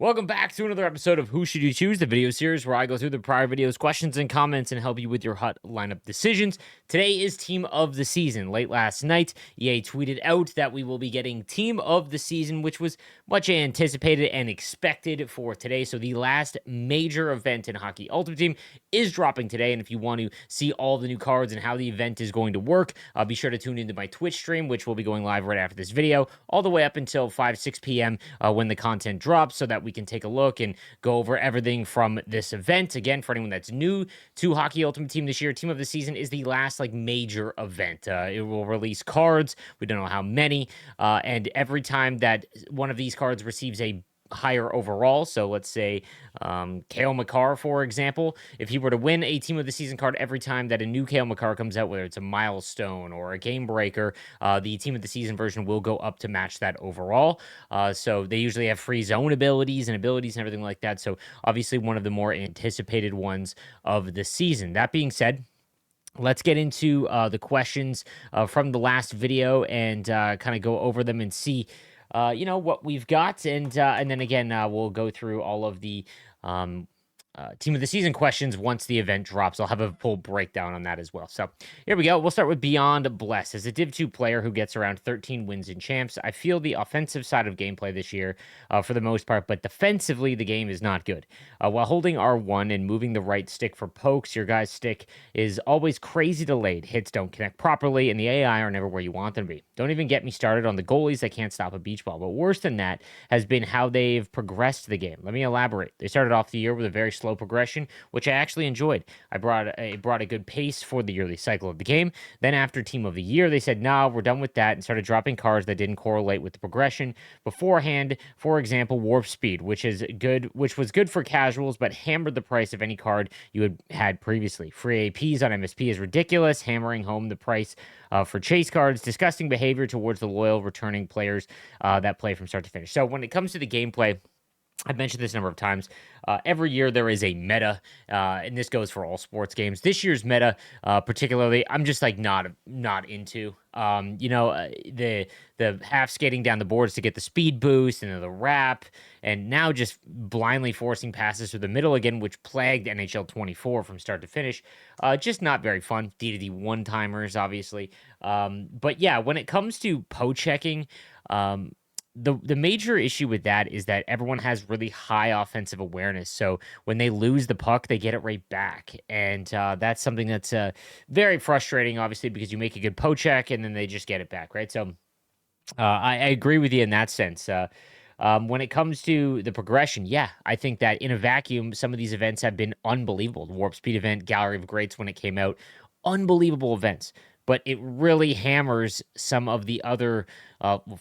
Welcome back to another episode of Who Should You Choose, the video series where I go through the prior videos, questions, and comments and help you with your HUT lineup decisions. Today is Team of the Season. Late last night, EA tweeted out that we will be getting Team of the Season, which was much anticipated and expected for today. So the last major event in Hockey Ultimate Team is dropping today. And if you want to see all the new cards and how the event is going to work, be sure to tune into my Twitch stream, which will be going live right after this video, all the way up until 6 p.m. When the content drops, so that we can take a look and go over everything from this event. Again, for anyone that's new to Hockey Ultimate Team this year, Team of the Season is the last major event. It will release cards. We don't know how many, and every time that one of these cards receives a higher overall. So let's say Cale Makar, for example, if he were to win a Team of the Season card every time that a new Cale Makar comes out, whether it's a milestone or a game breaker, the Team of the Season version will go up to match that overall. So they usually have free zone abilities and everything like that. So obviously one of the more anticipated ones of the season. That being said, let's get into the questions from the last video and kind of go over them and see what we've got, and then again, we'll go through all of the Team of the Season questions once the event drops. I'll have a full breakdown on that as well. So here we go. We'll start with Beyond Bless. As a Div 2 player who gets around 13 wins in champs, I feel the offensive side of gameplay this year for the most part, but defensively, the game is not good. While holding R1 and moving the right stick for pokes, your guy's stick is always crazy delayed. Hits don't connect properly, and the AI are never where you want them to be. Don't even get me started on the goalies that can't stop a beach ball. But worse than that has been how they've progressed the game. Let me elaborate. They started off the year with a very slow progression, which I actually enjoyed. I brought a good pace for the yearly cycle of the game. Then after Team of the Year, they said, "No, we're done with that," and started dropping cards that didn't correlate with the progression. Beforehand, for example, Warp Speed, which was good for casuals, but hammered the price of any card you had previously. Free APs on MSP is ridiculous, hammering home the price for chase cards. Disgusting behavior towards the loyal returning players that play from start to finish. So when it comes to the gameplay, I've mentioned this a number of times. Every year there is a meta, and this goes for all sports games. This year's meta, particularly, I'm just not into. The half skating down the boards to get the speed boost and the wrap, and now just blindly forcing passes through the middle again, which plagued NHL 24 from start to finish. Just not very fun. D to D one timers, obviously. But yeah, when it comes to checking. The major issue with that is that everyone has really high offensive awareness. So when they lose the puck, they get it right back. And that's something that's very frustrating, obviously, because you make a good check and then they just get it back, right? So I agree with you in that sense. When it comes to the progression, yeah, I think that in a vacuum, some of these events have been unbelievable. The Warp Speed event, Gallery of Greats when it came out, unbelievable events. But it really hammers some of the other.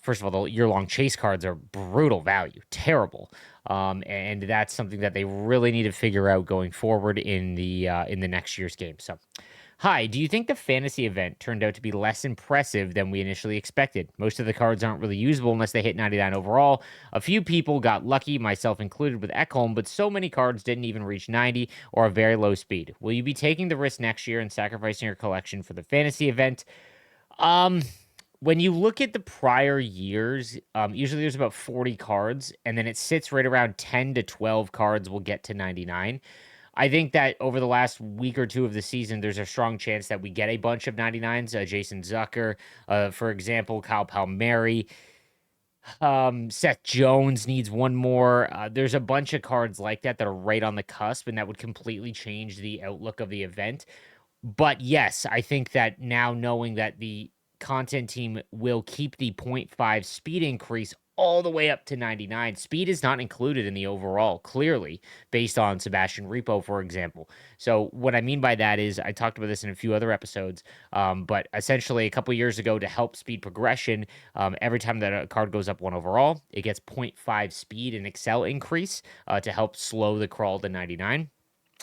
First of all, the year-long chase cards are brutal value, terrible, and that's something that they really need to figure out going forward in the next year's game. So, hi, do you think the fantasy event turned out to be less impressive than we initially expected? Most of the cards aren't really usable unless they hit 99 overall. A few people got lucky, myself included, with Ekholm, but so many cards didn't even reach 90 or a very low speed. Will you be taking the risk next year and sacrificing your collection for the fantasy event? When you look at the prior years, usually there's about 40 cards, and then it sits right around 10 to 12 cards will get to 99. I think that over the last week or two of the season, there's a strong chance that we get a bunch of 99s. Jason Zucker, for example, Kyle Palmieri, Seth Jones needs one more. There's a bunch of cards like that that are right on the cusp, and that would completely change the outlook of the event. But yes, I think that now knowing that the content team will keep the 0.5 speed increase all the way up to 99. Speed is not included in the overall, clearly, based on Sebastian Repo, for example. So what I mean by that is, I talked about this in a few other episodes, but essentially a couple years ago, to help speed progression, every time that a card goes up one overall, it gets 0.5 speed and excel increase to help slow the crawl to 99.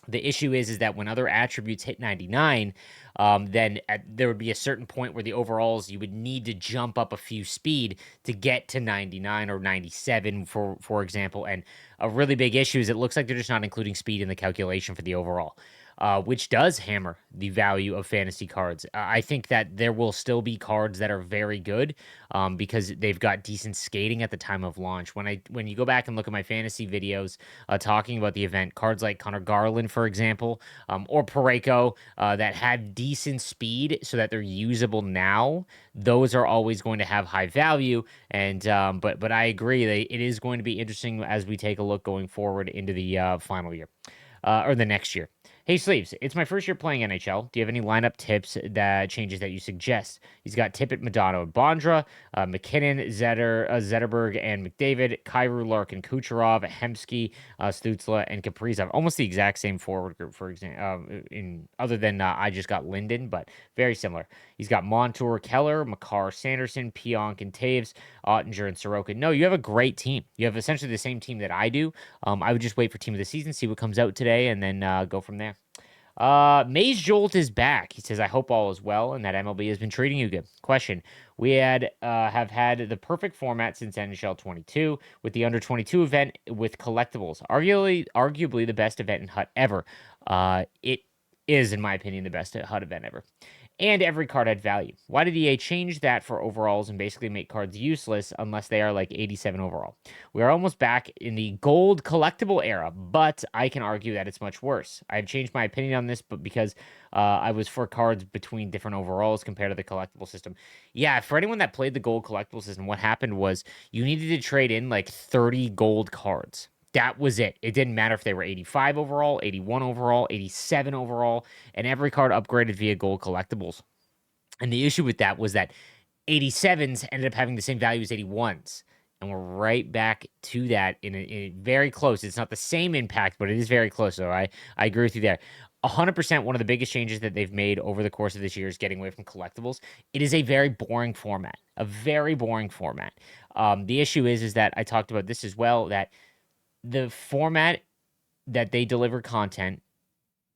The issue is that when other attributes hit 99, then there would be a certain point where the overalls, you would need to jump up a few speed to get to 99 or 97, for example. And a really big issue is it looks like they're just not including speed in the calculation for the overall. which does hammer the value of fantasy cards. I think that there will still be cards that are very good because they've got decent skating at the time of launch. When you go back and look at my fantasy videos talking about the event, cards like Connor Garland, for example, or Pareko that had decent speed so that they're usable now, those are always going to have high value. And but I agree that it is going to be interesting as we take a look going forward into the final year or the next year. Hey, Sleeves, it's my first year playing NHL. Do you have any lineup tips that changes that you suggest? He's got Tippett, Madonna, Bondra, McKinnon, Zetterberg, and McDavid, Kyrou, Larkin, Kucherov, Hemsky, Stutzla, and Kaprizov. Almost the exact same forward group, for example, in other than I just got Linden, but very similar. He's got Montour, Keller, Makar, Sanderson, Pionk, and Taves, Ottinger, and Sorokin. No, you have a great team. You have essentially the same team that I do. I would just wait for team of the season, see what comes out today, and then go from there. Maze Jolt is back. He says, I hope all is well and that MLB has been treating you good. Question. We have had the perfect format since NHL 22 with the under 22 event with collectibles. Arguably the best event in HUT ever. It is, in my opinion, the best HUT event ever. And every card had value. Why did EA change that for overalls and basically make cards useless unless they are like 87 overall? We are almost back in the gold collectible era, but I can argue that it's much worse. I've changed my opinion on this, but because I was for cards between different overalls compared to the collectible system. Yeah, for anyone that played the gold collectible system, what happened was you needed to trade in like 30 gold cards. That was it. It didn't matter if they were 85 overall, 81 overall, 87 overall, and every card upgraded via gold collectibles. And the issue with that was that 87s ended up having the same value as 81s. And we're right back to that in a very close. It's not the same impact, but it is very close. So I agree with you there. 100% one of the biggest changes that they've made over the course of this year is getting away from collectibles. It is a very boring format, a very boring format. The issue is that I talked about this as well, that the format that they deliver content,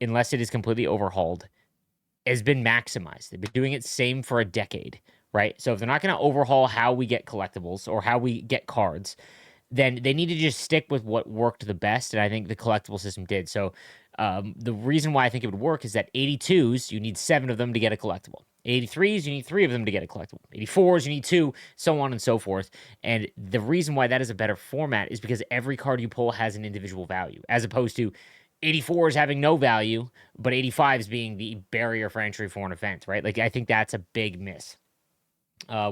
unless it is completely overhauled, has been maximized. They've been doing it same for a decade, right? So if they're not going to overhaul how we get collectibles or how we get cards, then they need to just stick with what worked the best. And I think the collectible system did. So the reason why I think it would work is that 82s, you need 7 of them to get a collectible. 83s, you need 3 of them to get a collectible. 84s, you need 2, so on and so forth. And the reason why that is a better format is because every card you pull has an individual value, as opposed to 84s having no value, but 85s being the barrier for entry for an event, right? Like, I think that's a big miss.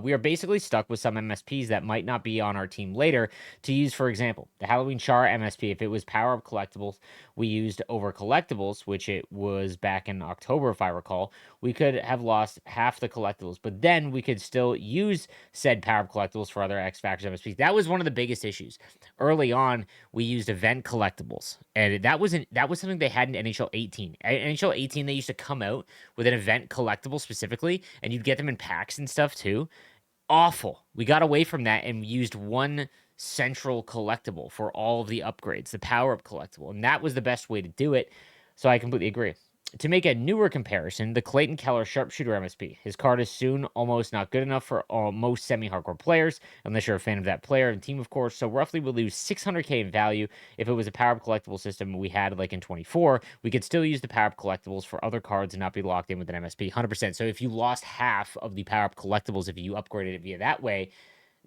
We are basically stuck with some MSPs that might not be on our team later to use. For example, the Halloween Char MSP, if it was Power Up Collectibles we used over Collectibles, which it was back in October, if I recall, we could have lost half the collectibles, but then we could still use said Power Up Collectibles for other X Factors MSPs. That was one of the biggest issues. Early on, we used event collectibles, and that was something they had in NHL 18. NHL 18, they used to come out with an event collectible specifically, and you'd get them in packs and stuff too. Awful. We got away from that and used one central collectible for all of the upgrades, the power up collectible, and that was the best way to do it. So I completely agree. To make a newer comparison, the Clayton Keller Sharpshooter MSP. His card is soon almost not good enough for most semi-hardcore players, unless you're a fan of that player and team, of course. So roughly we'll lose 600k in value. If it was a power-up collectible system we had like in 24, we could still use the power-up collectibles for other cards and not be locked in with an MSP, 100%. So if you lost half of the power-up collectibles, if you upgraded it via that way,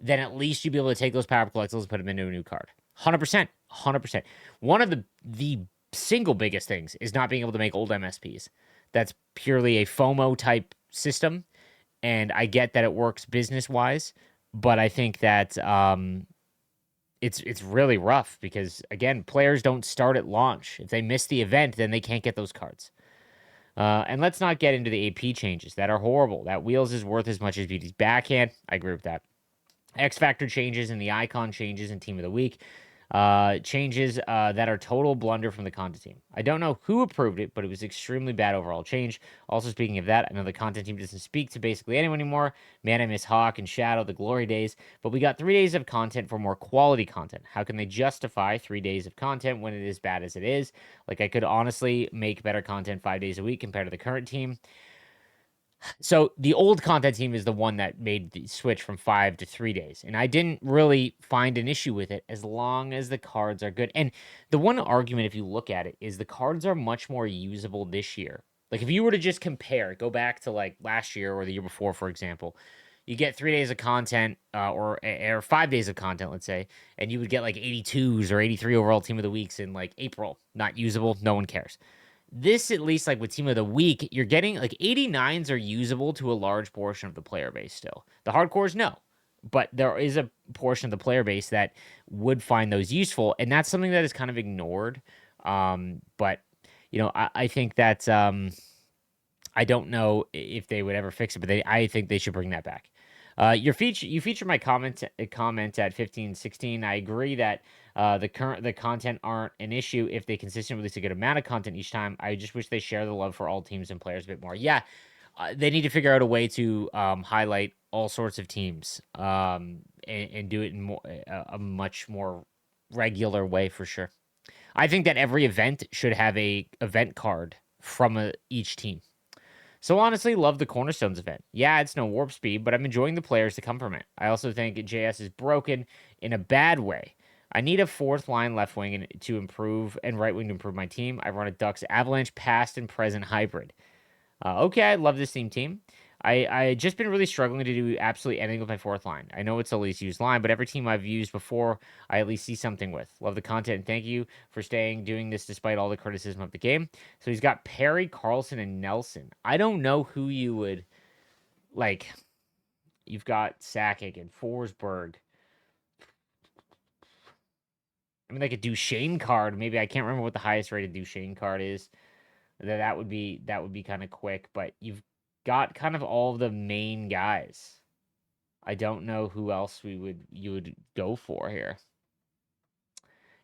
then at least you'd be able to take those power-up collectibles and put them into a new card. 100%. 100%. One of the single biggest things is not being able to make old MSPs. That's purely a FOMO type system, and I get that it works business wise, but I think that it's really rough because again, players don't start at launch. If they miss the event, then they can't get those cards. And let's not get into the AP changes that are horrible. That Wheels is worth as much as Beauty's backhand. I agree with that. X Factor changes and the icon changes in Team of the Week. Changes that are total blunder from the content team. I don't know who approved it, but it was extremely bad overall change. Also, speaking of that, I know the content team doesn't speak to basically anyone anymore. Man, I miss Hawk and Shadow, the glory days. But we got 3 days of content for more quality content. How can they justify 3 days of content when it is bad as it is? Like, I could honestly make better content 5 days a week compared to the current team. So the old content team is the one that made the switch from 5 to 3 days. And I didn't really find an issue with it as long as the cards are good. And the one argument, if you look at it, is the cards are much more usable this year. Like if you were to just compare, go back to like last year or the year before, for example, you get 3 days of content or 5 days of content, let's say, and you would get like 82s or 83 overall team of the weeks in like April. Not usable. No one cares. This, at least like with team of the week, you're getting like 89s are usable to a large portion of the player base still. The hardcores, no. But there is a portion of the player base that would find those useful, and that's something that is kind of ignored. But I think that I don't know if they would ever fix it, but I think they should bring that back. You feature my comment at 1516. I agree that the content aren't an issue if they consistently release a good amount of content each time. I just wish they share the love for all teams and players a bit more. Yeah, they need to figure out a way to highlight all sorts of teams and do it in a much more regular way for sure. I think that every event should have a event card from each team. So honestly, love the Cornerstones event. Yeah, it's no warp speed, but I'm enjoying the players that come from it. I also think JS is broken in a bad way. I need a fourth line left wing to improve and right wing to improve my team. I run a Ducks Avalanche past and present hybrid. Okay, I love this team. I just been really struggling to do absolutely anything with my fourth line. I know it's the least used line, but every team I've used before, I at least see something with. Love the content, and thank you for doing this despite all the criticism of the game. So he's got Perry, Carlson, and Nelson. I don't know who you would like. You've got Sakic and Forsberg. I mean, like a Duchesne card. Maybe I can't remember what the highest rated Duchesne card is. That would be kind of quick, but you've got kind of all the main guys. I don't know who else you would go for here.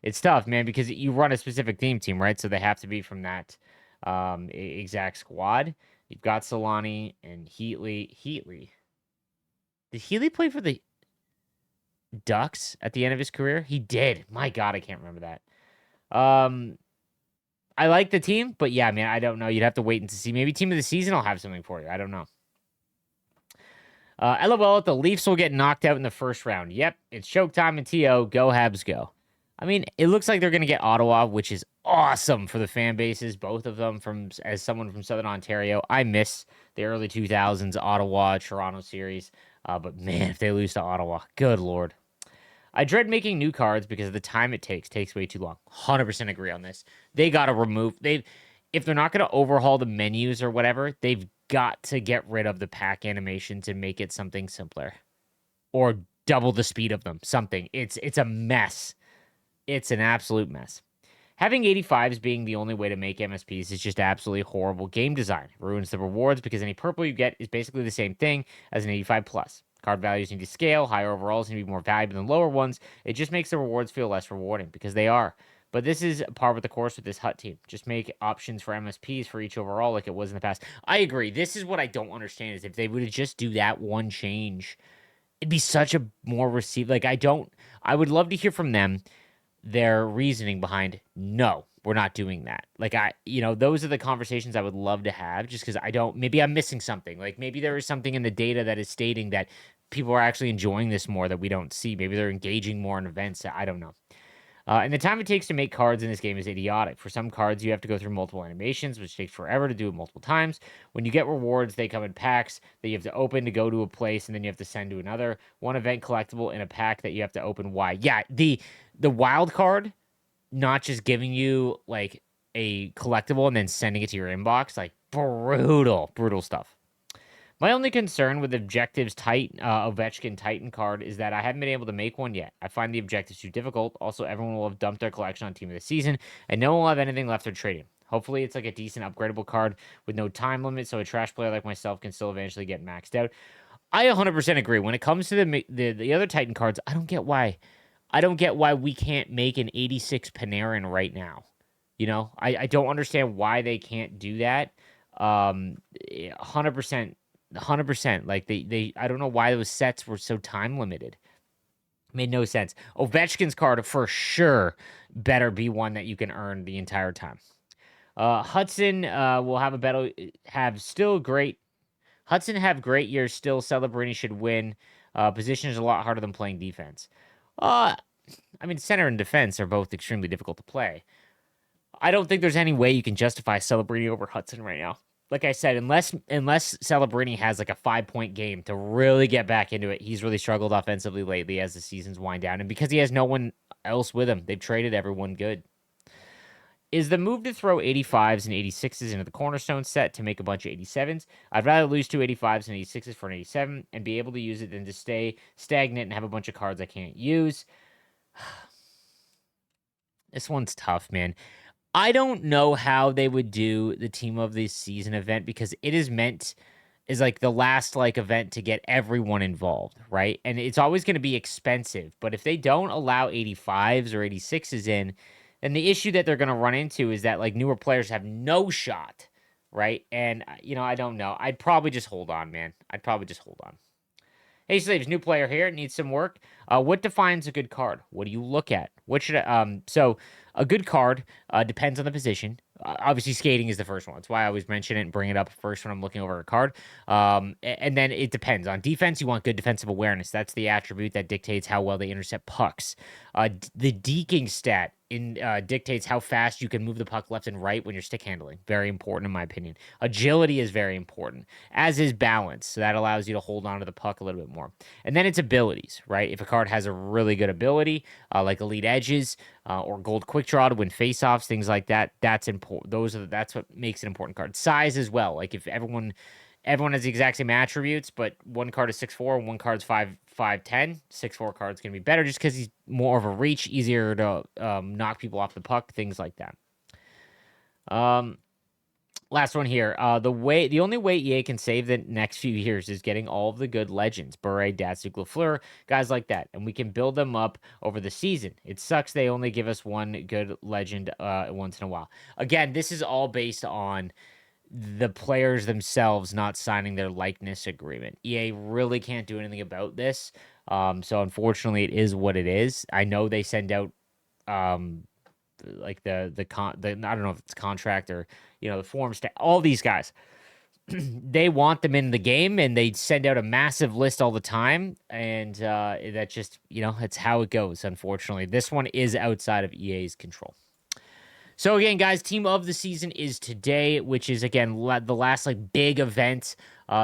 It's tough, man, because you run a specific team, right? So they have to be from that exact squad. You've got Solani and Heatley. Did Heatley play for the Ducks at the end of his career? He did. My God, I can't remember that. I like the team, but yeah, man, I don't know. You'd have to wait and to see. Maybe team of the season will have something for you. I don't know. LOL, the Leafs will get knocked out in the first round. Yep, it's choke time and TO. Go Habs, go. I mean, it looks like they're going to get Ottawa, which is awesome for the fan bases, both of them. As someone from Southern Ontario, I miss the early 2000s Ottawa Toronto series. But man, if they lose to Ottawa, good lord. I dread making new cards because of the time it takes way too long. 100% agree on this. They got to remove if they're not going to overhaul the menus or whatever, they've got to get rid of the pack animations and make it something simpler or double the speed of them. Something. It's a mess. It's an absolute mess. Having 85s being the only way to make MSPs is just absolutely horrible game design. It ruins the rewards because any purple you get is basically the same thing as an 85 plus. Card values need to scale. Higher overalls need to be more valuable than lower ones. It just makes the rewards feel less rewarding because they are. But this is par with the course with this Hut team. Just make options for MSPs for each overall like it was in the past. I agree. This is what I don't understand is if they would just do that one change, it'd be such a more received. Like I would love to hear from them their reasoning behind no, we're not doing that. Like those are the conversations I would love to have just because maybe I'm missing something. Like maybe there is something in the data that is stating that people are actually enjoying this more that we don't see. Maybe they're engaging more in events. I don't know. And the time it takes to make cards in this game is idiotic. For some cards, you have to go through multiple animations, which takes forever to do it multiple times. When you get rewards, they come in packs that you have to open to go to a place, and then you have to send to another. One event collectible in a pack that you have to open. Why? Yeah, the wild card, not just giving you like a collectible and then sending it to your inbox, like brutal stuff. My only concern with Objective's Ovechkin Titan card is that I haven't been able to make one yet. I find the objectives too difficult. Also, everyone will have dumped their collection on Team of the Season, and no one will have anything left to trade. Hopefully, it's like a decent upgradable card with no time limit, so a trash player like myself can still eventually get maxed out. I 100% agree. When it comes to the other Titan cards, I don't get why we can't make an 86 Panarin right now. I don't understand why they can't do that. 100%. 100%. Like I don't know why those sets were so time limited. Made no sense. Ovechkin's card for sure better be one that you can earn the entire time. Hudson will have still great Hudson have great years still. Celebrini should win. Position is a lot harder than playing defense. Uh, I mean, center and defense are both extremely difficult to play. I don't think there's any way you can justify Celebrini over Hudson right now. Like I said, unless Celebrini has like a 5-point game to really get back into it, he's really struggled offensively lately as the seasons wind down. And because he has no one else with him, they've traded everyone good. Is the move to throw 85s and 86s into the cornerstone set to make a bunch of 87s? I'd rather lose two 85s and 86s for an 87 and be able to use it than to stay stagnant and have a bunch of cards I can't use. This one's tough, man. I don't know how they would do the team of the season event because it is meant is like the last like event to get everyone involved, right? And it's always going to be expensive. But if they don't allow 85s or 86s in, then the issue that they're going to run into is that like newer players have no shot, right? And I don't know. I'd probably just hold on, man. I'd probably just hold on. Hey, Slaves, new player here. Needs some work. What defines a good card? What do you look at? What should so a good card depends on the position. Obviously, skating is the first one. That's why I always mention it and bring it up first when I'm looking over a card. And then it depends. On defense, you want good defensive awareness. That's the attribute that dictates how well they intercept pucks. The deking stat dictates how fast you can move the puck left and right when you're stick handling. Very important, in my opinion. Agility is very important, as is balance. So that allows you to hold on to the puck a little bit more. And then it's abilities, right? If a card has a really good ability, like Elite Edges or Gold Quick Draw to win faceoffs, things like that, that's important. That's what makes an important card. Size as well. Like if everyone has the exact same attributes, but one card is 6'4", and one card's 5'10", 6'4" card's gonna be better just because he's more of a reach, easier to knock people off the puck, things like that. Last one here. The only way EA can save the next few years is getting all of the good legends, Bure, Datsuk, Lafleur, guys like that, and we can build them up over the season. It sucks they only give us one good legend once in a while. Again, this is all based on the players themselves not signing their likeness agreement. EA really can't do anything about this. So unfortunately, it is what it is. I know they send out like the I don't know if it's contract or the forms to all these guys. They want them in the game and they send out a massive list all the time, and that just it's how it goes. Unfortunately, this one is outside of EA's control. So again, guys, team of the season is today, which is again the last like big event.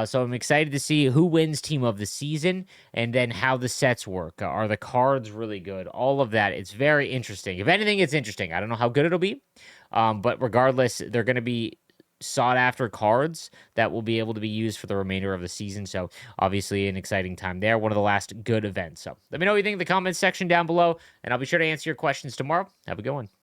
So I'm excited to see who wins team of the season and then how the sets work. Are the cards really good? All of that. It's very interesting. If anything, it's interesting. I don't know how good it'll be, but regardless, they're going to be sought after cards that will be able to be used for the remainder of the season. So obviously an exciting time there. One of the last good events. So let me know what you think in the comments section down below, and I'll be sure to answer your questions tomorrow. Have a good one.